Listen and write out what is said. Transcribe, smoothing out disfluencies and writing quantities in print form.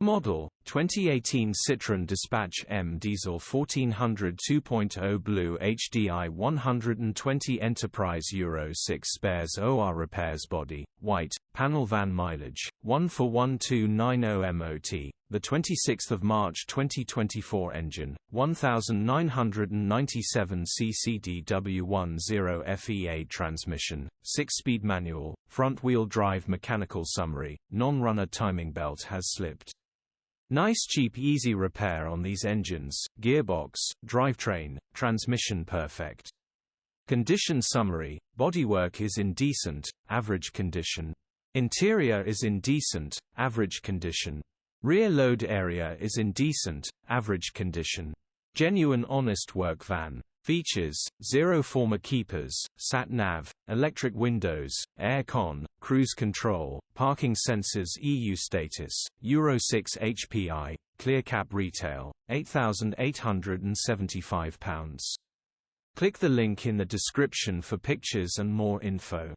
Model 2018 Citroën Dispatch M Diesel 1400 2.0 BlueHDi 120 Enterprise Euro 6 Spares OR Repairs Body, white, panel van mileage, 141,290 MOT, the 26th of March 2024 engine, 1997 cc DW10 FEA transmission, 6-speed manual, front-wheel drive mechanical summary, non-runner timing belt has slipped. Nice cheap easy repair on these engines, gearbox, drivetrain, transmission perfect. Condition summary, bodywork is in decent, average condition. Interior is in decent, average condition. Rear load area is in decent, average condition. Genuine honest work van. Features: 0 former keepers, sat-nav, electric windows, air-con, cruise control, parking sensors EU status, Euro 6 HPI, clear cap retail, £8,875. Click the link in the description for pictures and more info.